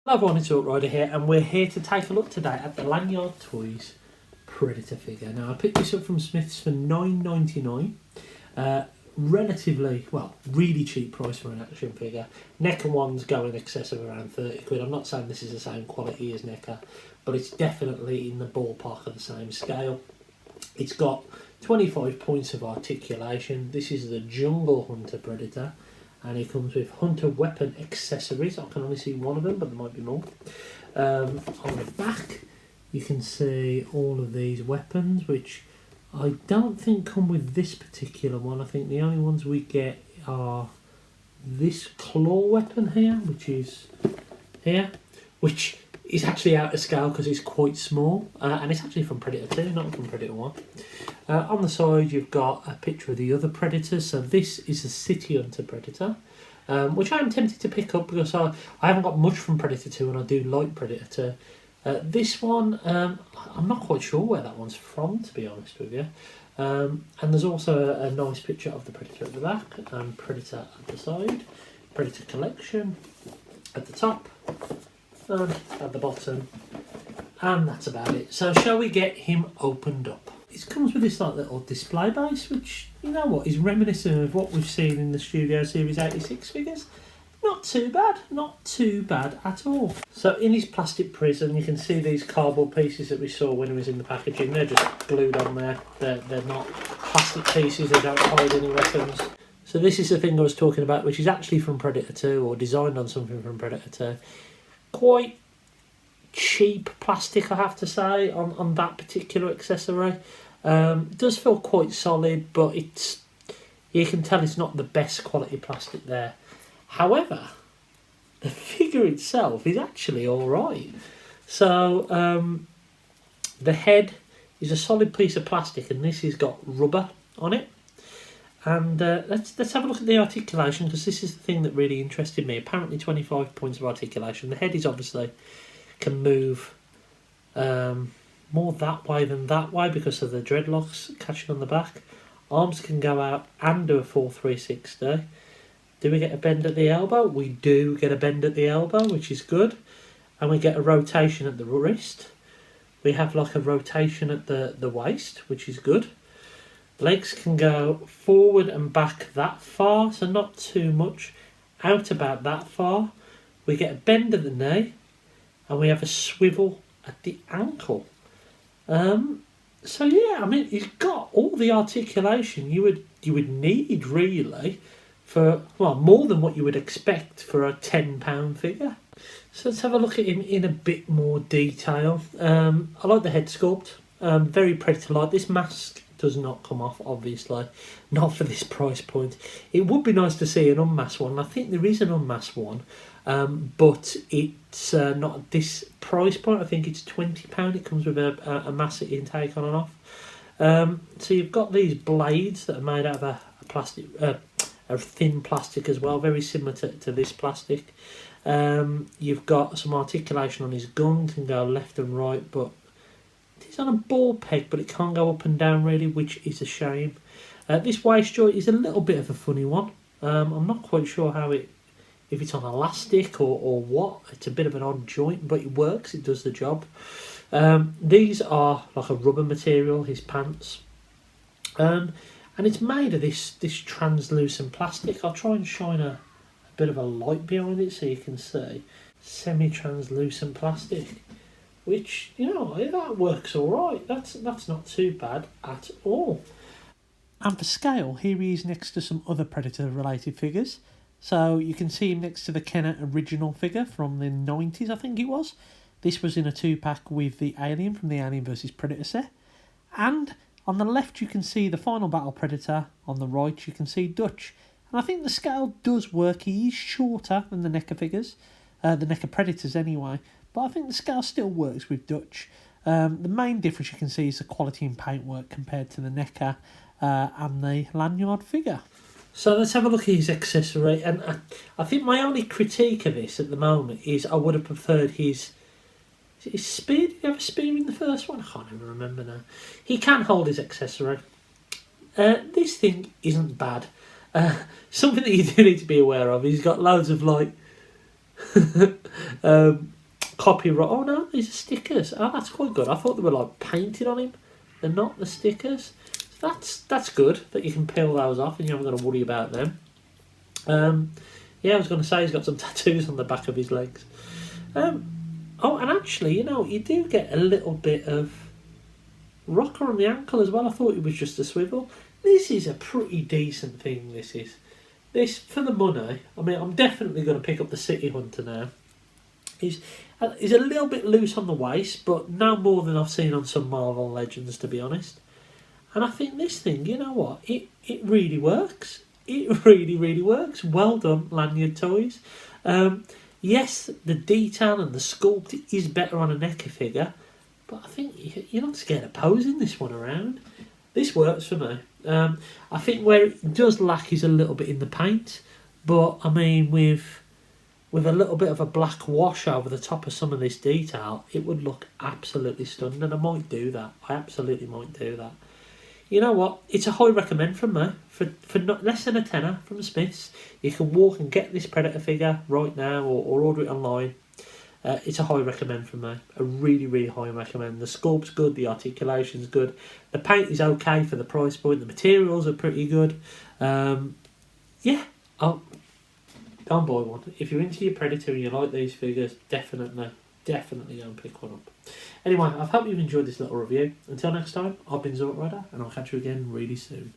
Hello everyone, it's Rider here, and we're here to take a look today at the Lanard Toys Predator figure. Now I picked this up from Smith's for $9.99. Relatively, well, really cheap price for an action figure. NECA ones go in excess of around 30 quid. I'm not saying this is the same quality as NECA, but it's definitely in the ballpark of the same scale. It's got 25 points of articulation. This is the Jungle Hunter Predator, and it comes with hunter weapon accessories. I can only see one of them, but there might be more. On the back, you can see all of these weapons, which I don't think come with this particular one. I think the only ones we get are this claw weapon here, which is here, which is actually out of scale because it's quite small, and it's actually from Predator 2, not from Predator 1. On the side, you've got a picture of the other Predators. So this is the City Hunter Predator, which I'm tempted to pick up because I haven't got much from Predator 2 and I do like Predator 2. This one, I'm not quite sure where that one's from, to be honest with you. And there's also a nice picture of the Predator at the back and Predator at the side. Predator Collection at the top and at the bottom. And that's about it. So shall we get him opened up? It comes with this like little display base, which, you know what, is reminiscent of what we've seen in the Studio Series 86 figures. Not too bad, not too bad at all. So in his plastic prison, you can see these cardboard pieces that we saw when he was in the packaging. They're just glued on there. They're not plastic pieces, they don't hide any weapons. So this is the thing I was talking about, which is actually from Predator 2, or designed on something from Predator 2. Quite cheap plastic, I have to say, on that particular accessory. It does feel quite solid, but you can tell it's not the best quality plastic there. However, the figure itself is actually alright. So the head is a solid piece of plastic, and this has got rubber on it. And let's have a look at the articulation, because this is the thing that really interested me. Apparently 25 points of articulation. The head is obviously can move more that way than that way because of the dreadlocks catching on the back. Arms can go out and do a full 360. Do we get a bend at the elbow? We do get a bend at the elbow, which is good. And we get a rotation at the wrist. We have like a rotation at the waist, which is good. Legs can go forward and back that far, so not too much. Out about that far. We get a bend at the knee. And we have a swivel at the ankle. So yeah, I mean, he's got all the articulation you would need really for, well, more than what you would expect for a £10 figure. So let's have a look at him in a bit more detail. I like the head sculpt. Very Predator-like. This mask does not come off, obviously, not for this price point. It would be nice to see an unmasked one. I think there is an unmasked one. But it's not at this price point. I think it's £20. It comes with a massive intake on and off. So you've got these blades that are made out of a plastic, a thin plastic as well, very similar to this plastic. You've got some articulation on his gun, can go left and right, but it's on a ball peg, but it can't go up and down really, which is a shame. This waist joint is a little bit of a funny one. I'm not quite sure if it's on elastic or what. It's a bit of an odd joint, but it works, it does the job. These are like a rubber material, his pants. And it's made of this translucent plastic. I'll try and shine a bit of a light behind it so you can see. Semi-translucent plastic, which, you know, that works alright. That's not too bad at all. And for scale, here he is next to some other Predator-related figures. So you can see him next to the Kenner original figure from the 90s, I think it was. This was in a 2-pack with the Alien from the Alien vs Predator set. And on the left you can see the Final Battle Predator. On the right you can see Dutch. And I think the scale does work. He is shorter than the NECA figures. The NECA Predators anyway. But I think the scale still works with Dutch. The main difference you can see is the quality in paintwork compared to the NECA and the Lanard figure. So let's have a look at his accessory, and I think my only critique of this at the moment is I would have preferred his spear. Did he have a spear in the first one? I can't even remember now. He can hold his accessory. This thing isn't bad. Something that you do need to be aware of, he's got loads of like copyright. Oh no, these are stickers. Oh, that's quite good. I thought they were like painted on him. They're not the stickers. So that's good that you can peel those off and you haven't got to worry about them. Yeah, I was going to say he's got some tattoos on the back of his legs. Oh, and actually, you do get a little bit of rocker on the ankle as well. I thought it was just a swivel. This is a pretty decent thing, this is. This, for the money, I mean, I'm definitely going to pick up the City Hunter now. He's a little bit loose on the waist, but no more than I've seen on some Marvel Legends, to be honest. And I think this thing, you know what, it really works. It really, really works. Well done, Lanard Toys. Yes, the detail and the sculpt is better on a NECA figure, but I think you're not scared of posing this one around. This works for me. I think where it does lack is a little bit in the paint, but I mean with a little bit of a black wash over the top of some of this detail, it would look absolutely stunning, and I might do that. I absolutely might do that. You know what? It's a high recommend from me. For not less than a tenner from Smiths, you can walk and get this Predator figure right now or order it online. It's a high recommend from me. A really, really high recommend. The sculpt's good, the articulation's good. The paint is okay for the price point. The materials are pretty good. Yeah, I'll buy one. If you're into your Predator and you like these figures, definitely go and pick one up. Anyway, I hope you've enjoyed this little review. Until next time, I've been Zork Rider, and I'll catch you again really soon.